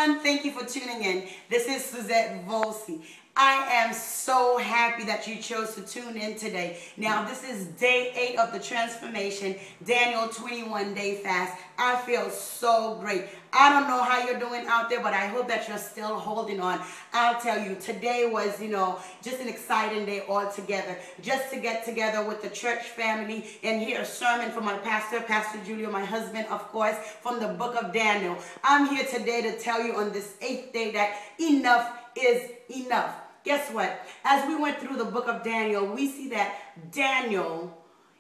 everyone. Thank you for tuning in. This is Suzette Volcy. I am so happy that you chose to tune in today. Now, this is day 8 of the transformation, Daniel 21-day fast. I feel so great. I don't know how you're doing out there, but I hope that you're still holding on. I'll tell you, today was, just an exciting day altogether. Just to get together with the church family and hear a sermon from my pastor, Pastor Julio, my husband, of course, from the book of Daniel. I'm here today to tell you on this 8th day that enough is enough. Guess what? As we went through the book of Daniel, we see that Daniel,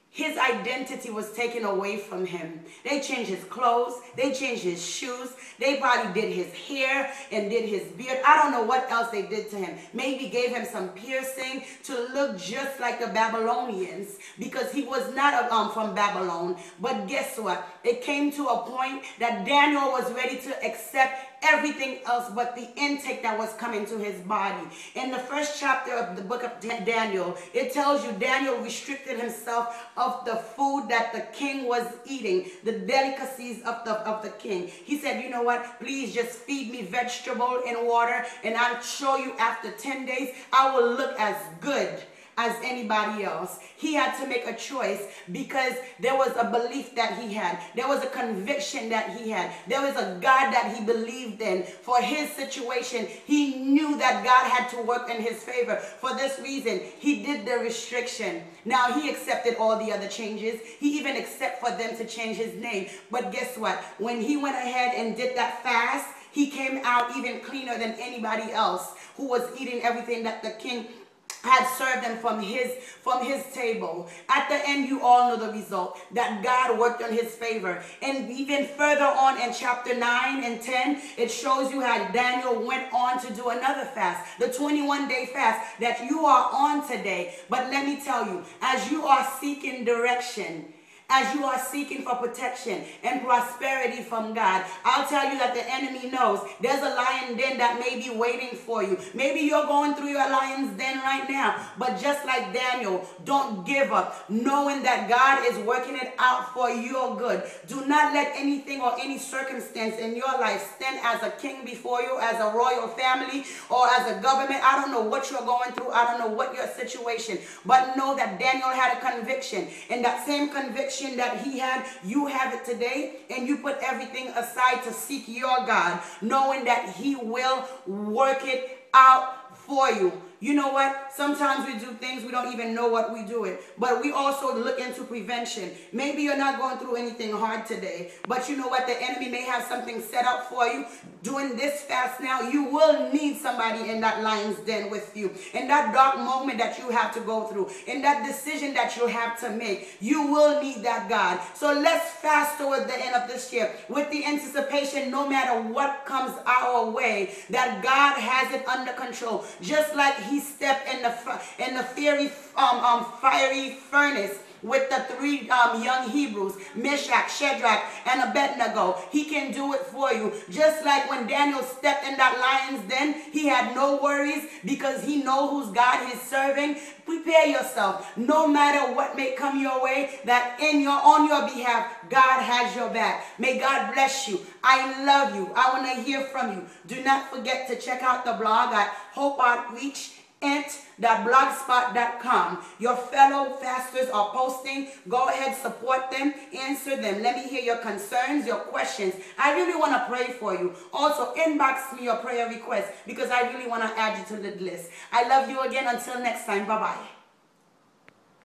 his identity was taken away from him. They changed his clothes. They changed his shoes. They probably did his hair and did his beard. I don't know what else they did to him. Maybe gave him some piercing to look just like the Babylonians, because he was not from Babylon. But guess what? It came to a point that Daniel was ready to accept everything else but the intake that was coming to his body. In the first chapter of the book of Daniel, it tells you Daniel restricted himself of the food that the king was eating, the delicacies of the king. He said, you know what, please just feed me vegetable and water, and I'll show you after 10 days I will look as good as anybody else. He had to make a choice because there was a belief that he had. There was a conviction that he had. There was a God that he believed in. For his situation, he knew that God had to work in his favor. For this reason, he did the restriction. Now, he accepted all the other changes. He even accepted for them to change his name. But guess what? When he went ahead and did that fast, he came out even cleaner than anybody else who was eating everything that the king had served them from his table. At the end, you all know the result, that God worked on his favor. And even further on in chapter 9 and 10, it shows you how Daniel went on to do another fast, the 21-day fast that you are on today. But let me tell you, as you are seeking direction, as you are seeking for protection and prosperity from God, I'll tell you that the enemy knows there's a lion den that may be waiting for you. Maybe you're going through your lion's den right now, but just like Daniel, don't give up, knowing that God is working it out for your good. Do not let anything or any circumstance in your life stand as a king before you, as a royal family, or as a government. I don't know what you're going through. I don't know what your situation, but know that Daniel had a conviction, and that same conviction that he had, you have it today, and you put everything aside to seek your God, knowing that he will work it out for you. You know what? Sometimes we do things we don't even know what we do it. But we also look into prevention. Maybe you're not going through anything hard today, but you know what? The enemy may have something set up for you. Doing this fast now, you will need somebody in that lion's den with you. In that dark moment that you have to go through, in that decision that you have to make, you will need that God. So let's fast toward the end of this year with the anticipation, no matter what comes our way, that God has it under control. Just like he stepped in the fiery furnace with the 3 young Hebrews, Meshach, Shadrach, and Abednego. He can do it for you. Just like when Daniel stepped in that lion's den, he had no worries because he knows whose God he's serving. Prepare yourself, no matter what may come your way, that on your behalf, God has your back. May God bless you. I love you. I want to hear from you. Do not forget to check out the blog at hopeoutreach.blogspot.com. Your fellow fasters are posting. Go ahead, support them, answer them. Let me hear your concerns, your questions. I really want to pray for you. Also, inbox me your prayer requests because I really want to add you to the list. I love you again. Until next time, bye-bye.